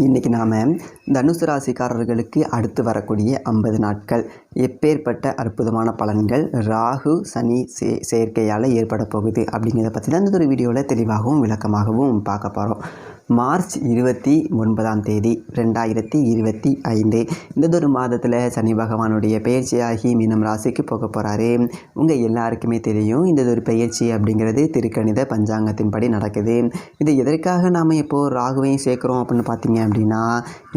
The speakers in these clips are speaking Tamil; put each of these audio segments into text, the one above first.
இன்றைக்கி நாம் தனுசு ராசிக்காரர்களுக்கு அடுத்து வரக்கூடிய 50 நாட்கள் எப்பேற்பட்ட அற்புதமான பலன்கள் ராகு சனி சேர்க்கையால் ஏற்பட போகுது அப்படிங்கிறத பற்றி தான் இந்த ஒரு வீடியோவில் தெளிவாகவும் விளக்கமாகவும் பார்க்க போகிறோம். மார்ச் 29ஆம் தேதி 2025 இந்த ஒரு மாதத்தில் சனி பகவானுடைய பயிற்சியாகி மீனம் ராசிக்கு போக போகிறாரு. உங்கள் எல்லாருக்குமே தெரியும், இந்த ஒரு பயிற்சி அப்படிங்கிறது திருக்கணித பஞ்சாங்கத்தின்படி நடக்குது. இது எதற்காக நாம் இப்போது ராகுவையும் சேர்க்குறோம் அப்படின்னு பார்த்தீங்க அப்படின்னா,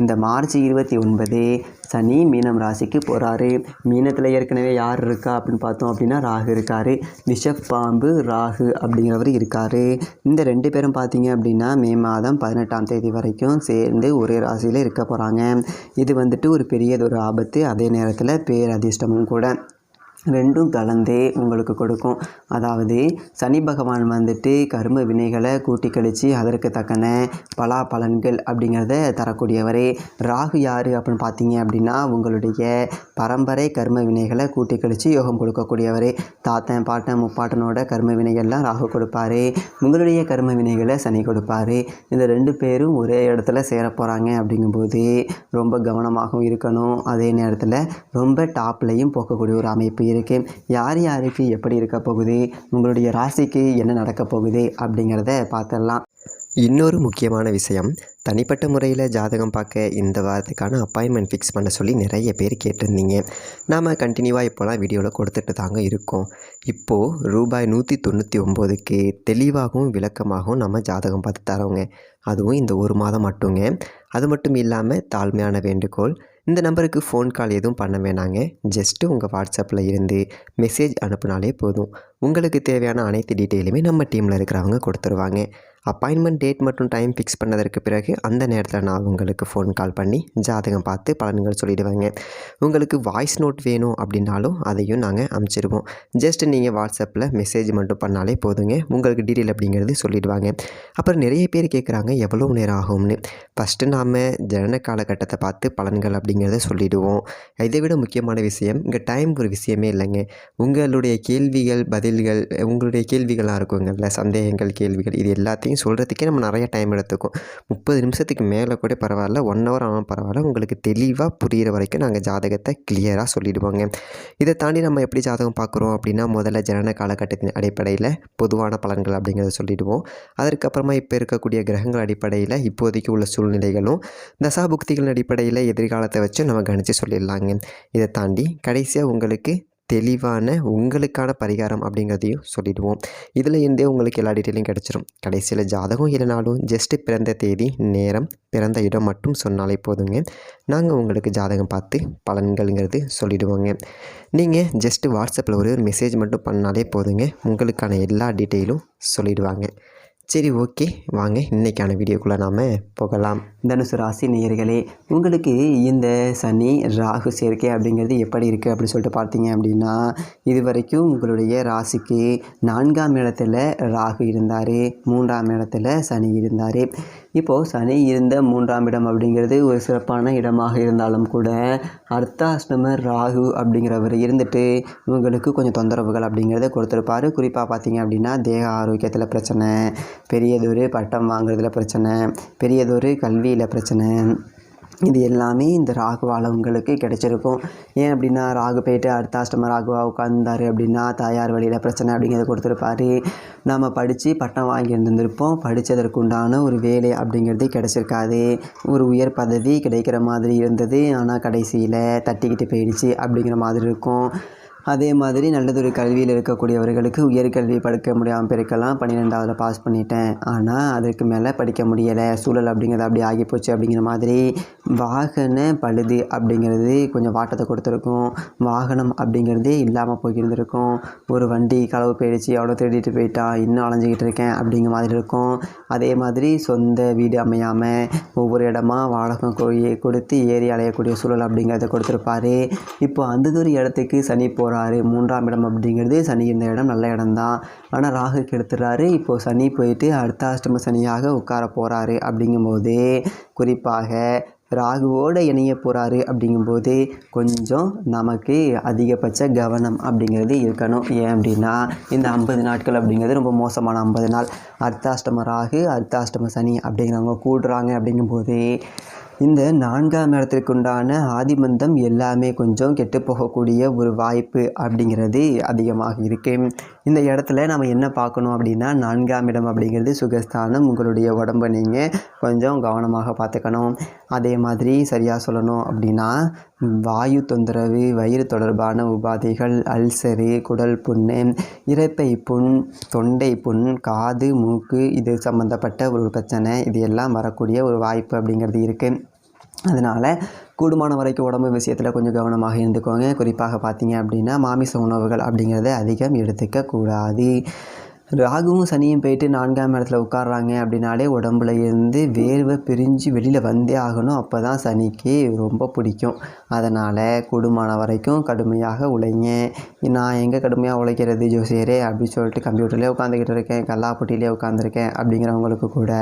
இந்த மார்ச் 29 சனி மீனம் ராசிக்கு போகிறாரு. மீனத்தில் ஏற்கனவே யார் இருக்கா அப்படின்னு பார்த்தோம் அப்படின்னா ராகு இருக்கார். விஷப் பாம்பு ராகு அப்படிங்கிறவர் இருக்கார். இந்த 2 பேரும் பார்த்தீங்க அப்படின்னா மே மாதம் 18ஆம் தேதி வரைக்கும் சேர்ந்து ஒரே ராசியில் இருக்க போகிறாங்க. இது ஒரு பெரியதொரு ஆபத்து, அதே நேரத்தில் பேரதிர்ஷ்டமும் கூட. ரெண்டும் கலந்தே உங்களுக்கு கொடுக்கும். அதாவது சனி பகவான் கர்ம வினைகளை கூட்டி கழித்து அதற்கு தக்கன பலாபலன்கள் அப்படிங்கிறத தரக்கூடியவரே. ராகு யார் அப்படின்னு பார்த்தீங்க அப்படின்னா, உங்களுடைய பரம்பரை கர்ம வினைகளை கூட்டி கழித்து யோகம் கொடுக்கக்கூடியவரே. தாத்தன் பாட்டன் முப்பாட்டனோட கர்ம வினைகள்லாம் ராகு கொடுப்பார். உங்களுடைய கர்ம வினைகளை சனி கொடுப்பார். இந்த 2 பேரும் ஒரே இடத்துல சேர போகிறாங்க. அப்படிங்கும்போது ரொம்ப கவனமாகவும் இருக்கணும். அதே நேரத்தில் ரொம்ப டாப்லையும் போகக்கூடிய ஒரு அமைப்பு இருக்குது. யார் யாருக்கு எப்படி இருக்க போகுது, உங்களுடைய ராசிக்கு என்ன நடக்க போகுது அப்படிங்கிறத பார்த்துடலாம். இன்னொரு முக்கியமான விஷயம், தனிப்பட்ட முறையில் ஜாதகம் பார்க்க இந்த வாரத்துக்கான அப்பாயின்மெண்ட் ஃபிக்ஸ் பண்ண சொல்லி நிறைய பேர் கேட்டிருந்தீங்க. நாம் கண்டினியூவாக இப்போலாம் வீடியோவில் கொடுத்துட்டு தாங்க இருக்கோம். இப்போது ரூபாய் 199க்கு தெளிவாகவும் விளக்கமாகவும் நம்ம ஜாதகம் பார்த்து தரோங்க. அதுவும் இந்த ஒரு மாதம் மட்டுங்க. அது மட்டும் இல்லாமல் தாழ்மையான வேண்டுகோள், இந்த நம்பருக்கு ஃபோன் கால் எதுவும் பண்ண வேணாங்க. ஜஸ்ட்டு உங்கள் வாட்ஸ்அப்பில் இருந்து மெசேஜ் அனுப்புனாலே போதும். உங்களுக்கு தேவையான அனைத்து டீட்டெயிலுமே நம்ம டீமில் இருக்கிறவங்க கொடுத்துருவாங்க. அப்பாயின்மெண்ட் டேட் மற்றும் டைம் ஃபிக்ஸ் பண்ணதற்கு பிறகு அந்த நேரத்தில் நான் உங்களுக்கு ஃபோன் கால் பண்ணி ஜாதகம் பார்த்து பலன்கள் சொல்லிவிடுவேங்க. உங்களுக்கு வாய்ஸ் நோட் வேணும் அப்படின்னாலும் அதையும் நாங்கள் அனுப்பிச்சிடுவோம். ஜஸ்ட் நீங்கள் வாட்ஸ்அப்பில் மெசேஜ் மட்டும் பண்ணாலே போதுங்க. உங்களுக்கு டீட்டெயில் அப்படிங்கிறது சொல்லிவிடுவாங்க. அப்புறம் நிறைய பேர் கேட்குறாங்க எவ்வளோ நேரம் ஆகும்னு. ஃபஸ்ட்டு நாம் ஜனன காலகட்டத்தை பார்த்து பலன்கள் அப்படிங்கிறத சொல்லிவிடுவோம். இதை விட முக்கியமான விஷயம், இங்கே டைம் ஒரு விஷயமே இல்லைங்க. உங்களுடைய கேள்விகள் பதில்கள், உங்களுடைய கேள்விகளாக இருக்குங்கள்ல, சந்தேகங்கள் கேள்விகள், இது எல்லாத்தையும் சொல்கிறதுக்கே நம்ம நிறைய டைம் எடுத்துக்கும். 30 நிமிஷத்துக்கு மேலே கூட பரவாயில்ல, 1 ஹவர் ஆனாலும் பரவாயில்ல, உங்களுக்கு தெளிவாக புரிகிற வரைக்கும் நாங்கள் ஜாதகத்தை கிளியராக சொல்லிவிடுவோங்க. இதை தாண்டி நம்ம எப்படி ஜாதகம் பார்க்குறோம் அப்படின்னா, முதல்ல ஜனன காலகட்டத்தின் அடிப்படையில் பொதுவான பலன்கள் அப்படிங்கிறத சொல்லிவிடுவோம். அதற்கப்புறமா இப்போ இருக்கக்கூடிய கிரகங்கள் அடிப்படையில் இப்போதைக்கு உள்ள சூழ்நிலைகளும் தசாபுக்திகளின் அடிப்படையில் எதிர்காலத்தை வச்சு நம்ம கணித்து சொல்லிடலாங்க. இதை தாண்டி கடைசியாக உங்களுக்கு தெளிவான உங்களுக்கான பரிகாரம் அப்படிங்கிறதையும் சொல்லிவிடுவோம். இதில் இருந்தே உங்களுக்கு எல்லா டீட்டெயிலும் கிடச்சிரும். கடைசியில் ஜாதகம் இல்லைனாலும் ஜஸ்ட்டு பிறந்த தேதி நேரம் பிறந்த இடம் மட்டும் சொன்னாலே போதுங்க. நாங்கள் உங்களுக்கு ஜாதகம் பார்த்து பலன்கள்ங்கிறது சொல்லிவிடுவோங்க. நீங்கள் ஜஸ்ட்டு வாட்ஸ்அப்பில் ஒரு மெசேஜ் மட்டும் பண்ணாலே போதுங்க. உங்களுக்கான எல்லா டீட்டெயிலும் சொல்லிவிடுவாங்க. சரி, ஓகே, வாங்க இன்றைக்கான வீடியோக்குள்ளே நாம் போகலாம். தனுசு ராசி நேயர்களே, உங்களுக்கு இந்த சனி ராகு சேர்க்கை அப்படிங்கிறது எப்படி இருக்குது அப்படின்னு சொல்லிட்டு பார்த்தீங்க அப்படின்னா, இது வரைக்கும் உங்களுடைய ராசிக்கு 4ஆம் இடத்துல ராகு இருந்தார், 3ஆம் இடத்துல சனி இருந்தார். இப்போது சனி இருந்த 3ஆம் இடம் அப்படிங்கிறது ஒரு சிறப்பான இடமாக இருந்தாலும் கூட, அர்த்தாஷ்டம ராகு அப்படிங்கிறவர் இருந்துட்டு உங்களுக்கு கொஞ்சம் தொந்தரவுகள் அப்படிங்கிறத கொடுத்துருப்பார். குறிப்பாக பார்த்தீங்க அப்படின்னா தேக ஆரோக்கியத்தில் பிரச்சனை, பெரியதொரு பட்டம் வாங்குறதுல பிரச்சனை, பெரியதொரு கல்வியில் பிரச்சனை, இது எல்லாமே இந்த ராகுவால் உங்களுக்கு கிடைச்சிருக்கும். ஏன் அப்படின்னா ராகு போய்ட்டு அர்த்தாஷ்டம ராகுவாக உட்கார்ந்தார் அப்படின்னா தாயார் வழியில் பிரச்சனை அப்படிங்கிறத கொடுத்துருப்பாரு. நம்ம படித்து பட்டம் வாங்கியிருந்திருப்போம், படித்ததற்கு உண்டான ஒரு வேலை அப்படிங்கிறது கிடச்சிருக்காது. ஒரு உயர் பதவி கிடைக்கிற மாதிரி இருந்தது, ஆனால் கடைசியில் தட்டிக்கிட்டு போயிடுச்சு அப்படிங்கிற மாதிரி இருக்கும். அதே மாதிரி நல்லதொரு கல்வியில் இருக்கக்கூடியவர்களுக்கு உயர்கல்வி படிக்க முடியாமல் போயிருக்கலாம். 12ஆவதுல பாஸ் பண்ணிட்டேன், ஆனால் அதற்கு மேலே படிக்க முடியலை, சூழல் அப்படிங்கிறது அப்படி ஆகிப்போச்சு அப்படிங்கிற மாதிரி. வாகன பழுது அப்படிங்கிறது கொஞ்சம் வாட்டத்தை கொடுத்துருக்கும். வாகனம் அப்படிங்கிறதே இல்லாமல் போயிருந்திருக்கும். ஒரு வண்டி களவு போயிடுச்சு, அவ்வளோ தேடிட்டு போயிட்டான், இன்னும் அலைஞ்சிக்கிட்டு இருக்கேன் அப்படிங்கிற மாதிரி இருக்கும். அதே மாதிரி சொந்த வீடு அமையாமல் ஒவ்வொரு இடமா வாடகை கொடுத்து ஏறி அலையக்கூடிய சூழல் அப்படிங்கிறத கொடுத்துருப்பாரு. இப்போ அந்த ஒரு இடத்துக்கு சனி போகிறாரு. 3ஆம் இடம் அப்படிங்கிறது சனி இருந்த இடம் நல்ல இடம்தான். ஆனால் ராகு கெடுத்துறாரு. இப்போது சனி போயிட்டு அர்த்தாஷ்டம சனியாக உட்கார போகிறாரு. அப்படிங்கும்போது குறிப்பாக ராகுவோடு இணைய போகிறாரு. அப்படிங்கும்போது கொஞ்சம் நமக்கு அதிகபட்ச கவனம் அப்படிங்கிறது இருக்கணும். ஏன் அப்படின்னா இந்த 50 நாட்கள் அப்படிங்கிறது ரொம்ப மோசமான 50 நாள். அர்த்தாஷ்டம ராகு அர்த்தாஷ்டம சனி அப்படிங்கிறவங்க கூடுறாங்க. அப்படிங்கும்போது இந்த 4ஆம் இடத்திற்கு உண்டான ஆதிபந்தம் எல்லாமே கொஞ்சம் கெட்டு போகக்கூடிய ஒரு வாய்ப்பு அப்படிங்கிறது அதிகமாக இருக்குது. இந்த இடத்துல நம்ம என்ன பார்க்கணும் அப்படின்னா 4ஆம் இடம் அப்படிங்கிறது சுகஸ்தானம். உங்களுடைய உடம்பை நீங்கள் கொஞ்சம் கவனமாக பார்த்துக்கணும். அதே மாதிரி சரியாக சொல்லணும் அப்படின்னா வாயு தொந்தரவு, வயிறு தொடர்பான உபாதைகள், அல்சரு, குடல் புண்ணு, இரைப்பை புண், தொண்டை புண், காது, மூக்கு இது சம்மந்தப்பட்ட ஒரு பிரச்சனை இது எல்லாம் வரக்கூடிய ஒரு வாய்ப்பு அப்படிங்கிறது இருக்குது. அதனால் கூடுமான வரைக்கும் உடம்பு விஷயத்தில் கொஞ்சம் கவனமாக இருந்துக்கோங்க. குறிப்பாக பார்த்தீங்க அப்படின்னா மாமிச உணவுகள் அப்படிங்கிறத அதிகம் எடுத்துக்கக்கூடாது. ராகுவும் சனியும் போயிட்டு 4ஆம் இடத்துல உட்கார்றாங்க அப்படின்னாலே உடம்புல இருந்து வேர்வை பிரிஞ்சு வெளியில் வந்தே ஆகணும். அப்போ தான் சனிக்கு ரொம்ப பிடிக்கும். அதனால் கூடுமான வரைக்கும் கடுமையாக உழைங்க. நான் எங்கே கடுமையாக உழைக்கிறது ஜோசியரே அப்படின்னு சொல்லிட்டு கம்ப்யூட்டர்லேயே உட்காந்துக்கிட்டு இருக்கேன், கல்லாப்பட்டியிலே உட்காந்துருக்கேன் அப்படிங்கிறவங்களுக்கு கூட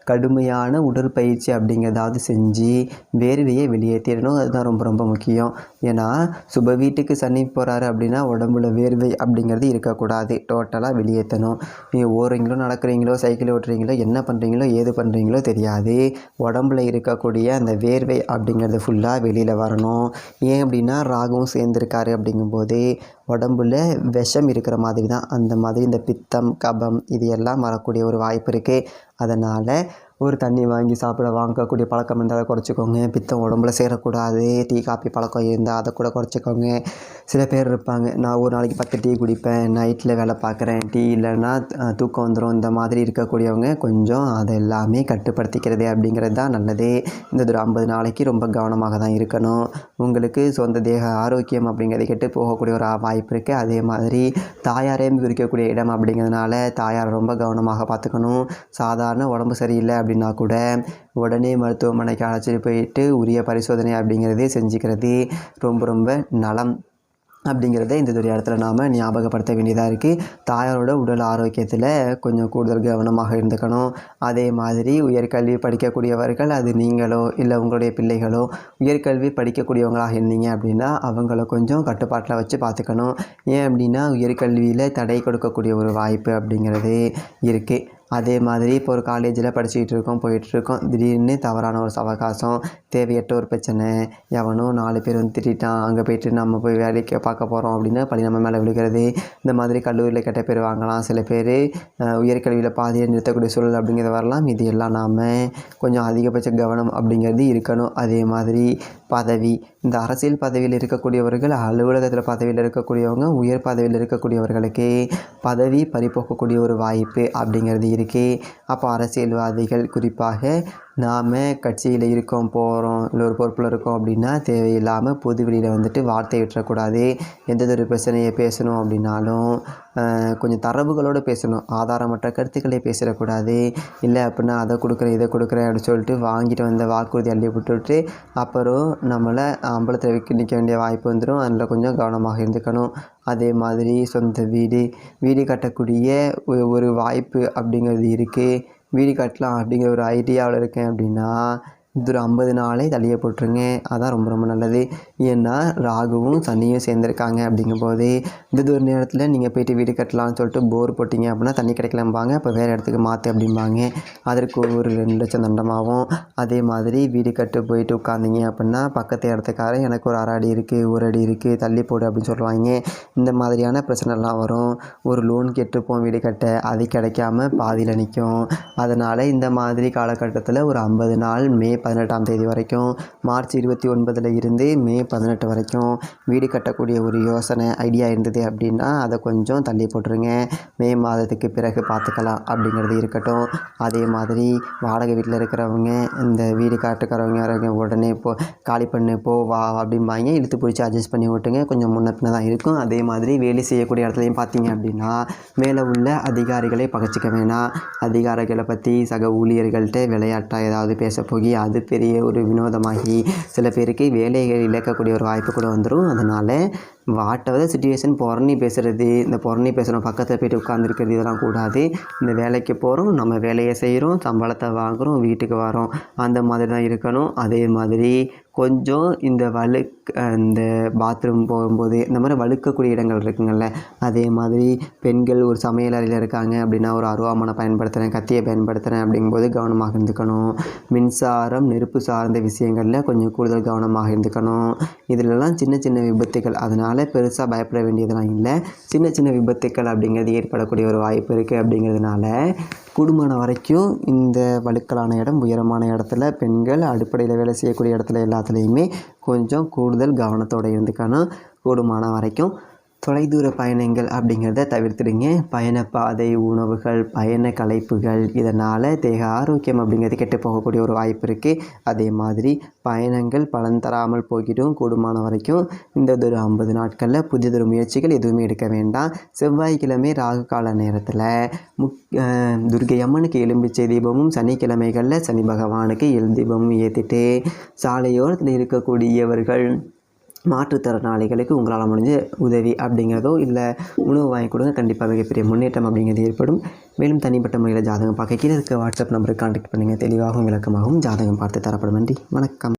கடுமையான உடற்பயிற்சி அப்படிங்கிறதாவது செஞ்சு வேர்வையை வெளியேற்றிடணும். அதுதான் ரொம்ப ரொம்ப முக்கியம். ஏன்னா சுப வீட்டுக்கு சனி போகிறாரு அப்படின்னா உடம்புல வேர்வை அப்படிங்கிறது இருக்கக்கூடாது. டோட்டலாக வெளியேற்றணும். நீங்கள் ஓடுறீங்களோ, நடக்கிறீங்களோ, சைக்கிள் ஓட்டுறீங்களோ, என்ன பண்ணுறீங்களோ, ஏது பண்ணுறீங்களோ தெரியாது. உடம்புல இருக்கக்கூடிய அந்த வேர்வை அப்படிங்கிறது ஃபுல்லாக வெளியில் வரணும். ஏன் அப்படின்னா ராகுவும் சேர்ந்துருக்காரு. அப்படிங்கும்போது உடம்புல விஷம் இருக்கிற மாதிரி தான். அந்த மாதிரி இந்த பித்தம், கபம் இது எல்லாம் வரக்கூடிய ஒரு வாய்ப்பு இருக்குது. அதனால் ஒரு தண்ணி வாங்கி சாப்பிட வாங்கக்கூடிய பழக்கம் இருந்தால் அதை குறைச்சிக்கோங்க. பித்தம் உடம்புல சேரக்கூடாது. டீ காப்பி பழக்கம் இருந்தால் அதை கூட குறைச்சிக்கோங்க. சில பேர் இருப்பாங்க, நான் ஒரு நாளைக்கு 10 டீ குடிப்பேன், நைட்டில் வேலை பார்க்குறேன், டீ இல்லைன்னா தூக்கம் வந்துடும், இந்த மாதிரி இருக்கக்கூடியவங்க கொஞ்சம் அதை எல்லாமே கட்டுப்படுத்திக்கிறது அப்படிங்கிறது தான் நல்லது. இந்த ஒரு 50 நாளைக்கு ரொம்ப கவனமாக தான் இருக்கணும். உங்களுக்கு சொந்த தேக ஆரோக்கியம் அப்படிங்கிறது கெட்டு போகக்கூடிய ஒரு வாய்ப்பு இருக்குது. அதே மாதிரி தாயாரையும் குறிக்கக்கூடிய இடம் அப்படிங்கிறதுனால தாயாரை ரொம்ப கவனமாக பார்த்துக்கணும். சாதாரண உடம்பு சரியில்லை அப்படின்னா கூட உடனே மருத்துவமனைக்கு அழைச்சிட்டு போயிட்டு உரிய பரிசோதனை அப்படிங்கிறதே செஞ்சுக்கிறது ரொம்ப ரொம்ப நலம் அப்படிங்கிறத இந்த ஒரு இடத்துல நாம் ஞாபகப்படுத்த வேண்டியதாக இருக்குது. தாயாரோட உடல் ஆரோக்கியத்தில் கொஞ்சம் கூடுதல் கவனமாக இருந்துக்கணும். அதே மாதிரி உயர்கல்வி படிக்கக்கூடியவர்கள், அது நீங்களோ இல்லை உங்களுடைய பிள்ளைகளோ உயர்கல்வி படிக்கக்கூடியவங்களாக இருந்தீங்க அப்படின்னா அவங்கள கொஞ்சம் கட்டுப்பாட்டில் வச்சு பார்த்துக்கணும். ஏன் அப்படின்னா உயர்கல்வியில் தடை கொடுக்கக்கூடிய ஒரு வாய்ப்பு அப்படிங்கிறது இருக்குது. அதே மாதிரி இப்போ ஒரு காலேஜில் படிச்சுக்கிட்டு இருக்கோம், போயிட்டுருக்கோம், திடீர்னு தவறான ஒரு அவகாசம், தேவையற்ற ஒரு பிரச்சனை, எவனோ 4 பேர் வந்து திட்டான், அங்கே போய்ட்டு நம்ம போய் வேலைக்கு பார்க்க போகிறோம் அப்படின்னா பழி நம்ம மேலே விழுகிறது. இந்த மாதிரி கல்லூரியில் கெட்ட பேர் வாங்கலாம். சில பேர் உயர்கல்வியில் பாதியை நிறுத்தக்கூடிய சூழல் அப்படிங்கிறது வரலாம். இது எல்லாம் நாம் கொஞ்சம் அதிகபட்ச கவனம் அப்படிங்கிறது இருக்கணும். அதே மாதிரி பதவி, இந்த அரசியல் பதவியில் இருக்கக்கூடியவர்கள், அலுவலகத்தில் பதவியில் இருக்கக்கூடியவங்க, உயர் பதவியில் இருக்கக்கூடியவர்களுக்கு பதவி பறிபோக்கக்கூடிய ஒரு வாய்ப்பு அப்படிங்கிறது இருக்குது. அப்போ அரசியல்வாதிகள் குறிப்பாக நாம் கட்சியில் இருக்கோம், போகிறோம், இல்லை ஒரு பொறுப்பில் இருக்கோம் அப்படின்னா தேவையில்லாமல் பொது வெளியில் வந்துட்டு வார்த்தை விட்டுறக்கூடாது. எந்த ஒரு பிரச்சனையை பேசணும் அப்படின்னாலும் கொஞ்சம் தரவுகளோடு பேசணும். ஆதாரமற்ற கருத்துக்களை பேசிடக்கூடாது. இல்லை அப்படின்னா அதை கொடுக்குறேன் இதை கொடுக்குறேன் அப்படின்னு சொல்லிட்டு வாங்கிட்டு வந்த வாக்குறுதி அள்ளி விட்டுவிட்டு அப்புறம் நம்மளை அம்பலத்தில் நிற்க வேண்டிய வாய்ப்பு வந்துடும். அதில் கொஞ்சம் கவனமாக இருந்துக்கணும். அதே மாதிரி சொந்த வீடு கட்டக்கூடிய ஒரு வாய்ப்பு அப்படிங்கிறது இருக்குது. வீடு கட்டலாம் அப்படிங்கிற ஒரு ஐடியாவில் இருக்கேன் அப்படின்னா இது ஒரு 50 நாளே தள்ளியே போட்டுருங்க. அதான் ரொம்ப ரொம்ப நல்லது. ஏன்னா ராகுவும் சனியும் சேர்ந்துருக்காங்க. அப்படிங்கும்போது இந்த ஒரு நேரத்தில் நீங்கள் போய்ட்டு வீடு கட்டலாம்னு சொல்லிட்டு போர் போட்டிங்க அப்படின்னா தண்ணி கிடைக்கலாம்பாங்க. அப்போ வேறு இடத்துக்கு மாற்று அப்படிம்பாங்க. அதற்கு ஒரு 2 லட்சம் தண்டமாகும். அதே மாதிரி வீடு கட்டு போயிட்டு உட்காந்திங்க அப்படின்னா பக்கத்து இடத்துக்காரன் எனக்கு ஒரு 1/2 அடி இருக்குது, 1 அடி இருக்குது, தள்ளி போடு அப்படின்னு சொல்லுவாங்க. இந்த மாதிரியான பிரச்சனைலாம் வரும். ஒரு லோன் கேட்டிருப்போம் வீடு கட்ட, அது கிடைக்காம பாதியில் நிற்கும். அதனால் இந்த மாதிரி காலகட்டத்தில் ஒரு 50 நாள் மே 18ஆம் தேதி வரைக்கும், மார்ச் 29 இருந்து மே 18 வரைக்கும் வீடு கட்டக்கூடிய ஒரு யோசனை ஐடியா இருந்தது அப்படின்னா அதை கொஞ்சம் தள்ளி போட்டுருங்க. மே மாதத்துக்கு பிறகு பார்த்துக்கலாம் அப்படிங்கிறது இருக்கட்டும். அதே மாதிரி வாடகை வீட்டில் இருக்கிறவங்க இந்த வீடு காட்டுக்கிறவங்க உடனே காலி பண்ணு போ வா அப்படிம்பாங்க. இழுத்து பிடிச்சி அட்ஜஸ்ட் பண்ணி விட்டுங்க. கொஞ்சம் முன்ன பின்ன தான் இருக்கும். அதே மாதிரி வேலை செய்யக்கூடிய இடத்துலையும் பார்த்தீங்க அப்படின்னா மேலே உள்ள அதிகாரிகளை பகச்சிக்க வேணாம். அதிகாரிகளை பற்றி சக ஊழியர்கள்ட்ட விளையாட்டாக ஏதாவது பேச போய் அது பெரிய ஒரு வினோதமாகி சில பேருக்கு வேலைகள் இழக்கக்கூடிய ஒரு வாய்ப்பு கூட வந்துடும். அதனால் வாட்டவர் சிச்சுவேஷன் புறணி பேசுகிறது, இந்த புறணி பேசுகிறோம் பக்கத்தில் போய்ட்டு உட்காந்துருக்கிறது இதெல்லாம் கூடாது. இந்த வேலைக்கு போகிறோம், நம்ம வேலையை செய்கிறோம், சம்பளத்தை வாங்குகிறோம், வீட்டுக்கு வரோம், அந்த மாதிரி தான் இருக்கணும். அதே மாதிரி கொஞ்சம் இந்த இந்த பாத்ரூம் போகும்போது இந்த மாதிரி வழுக்கக்கூடிய இடங்கள் இருக்குங்கள்ல, அதே மாதிரி பெண்கள் ஒரு சமையல் அறையில் இருக்காங்க அப்படின்னா ஒரு அருவாமனை பயன்படுத்துகிறேன், கத்தியை பயன்படுத்துகிறேன் அப்படிங்கும்போது கவனமாக இருந்துக்கணும். மின்சாரம் நெருப்பு சார்ந்த விஷயங்களில் கொஞ்சம் கூடுதல் கவனமாக இருந்துக்கணும். இதிலெல்லாம் சின்ன சின்ன விபத்துகள், அதனால் பெருசாக பயப்பட வேண்டியதெல்லாம் இல்லை. சின்ன சின்ன விபத்துக்கள் அப்படிங்கிறது ஏற்படக்கூடிய ஒரு வாய்ப்பு இருக்குது. அப்படிங்கிறதுனால கூடுமான வரைக்கும் இந்த வழுக்கலான இடம், உயரமான இடத்துல பெண்கள் அடுப்படையில் வேலை செய்யக்கூடிய இடத்துல எல்லாத்துலேயுமே கொஞ்சம் கூடுதல் கவனத்தோடு இருந்துக்கணும். கூடுமான வரைக்கும் தொலைதூர பயணங்கள் அப்படிங்கிறத தவிர்த்துடுங்க. பயணப்பாதை, உணவுகள், பயண களைப்புகள் இதனால் தேக ஆரோக்கியம் அப்படிங்கிறது கெட்டு போகக்கூடிய ஒரு வாய்ப்பு இருக்குது. அதே மாதிரி பயணங்கள் பலன் தராமல் போகிடும். கூடுமான வரைக்கும் இந்த ஒரு 50 நாட்களில் புதியதொரு முயற்சிகள் எதுவுமே எடுக்க வேண்டாம். செவ்வாய்க்கிழமை ராகு கால நேரத்தில் துர்க்கை அம்மனுக்கு எலும்பிச்சை தீபமும், சனிக்கிழமைகளில் சனி பகவானுக்கு எள் தீபமும் ஏற்றிட்டு சாலையோரத்தில் இருக்கக்கூடியவர்கள் மாற்றுத்திறனாளிகளுக்கு உங்களால் முடிஞ்ச உதவி அப்படிங்கிறதோ இல்லை உணவு வாங்கி கொடுங்க. கண்டிப்பாக மிகப்பெரிய முன்னேற்றம் அப்படிங்கிறது ஏற்படும். மேலும் தனிப்பட்ட முறையில் ஜாதகம் பார்க்க கீழே இருக்க வாட்ஸ்அப் நம்பருக்கு கான்டாக்ட் பண்ணுங்கள். தெளிவாகவும் விளக்கமாகவும் ஜாதகம் பார்த்து தரப்படும். நன்றி, வணக்கம்.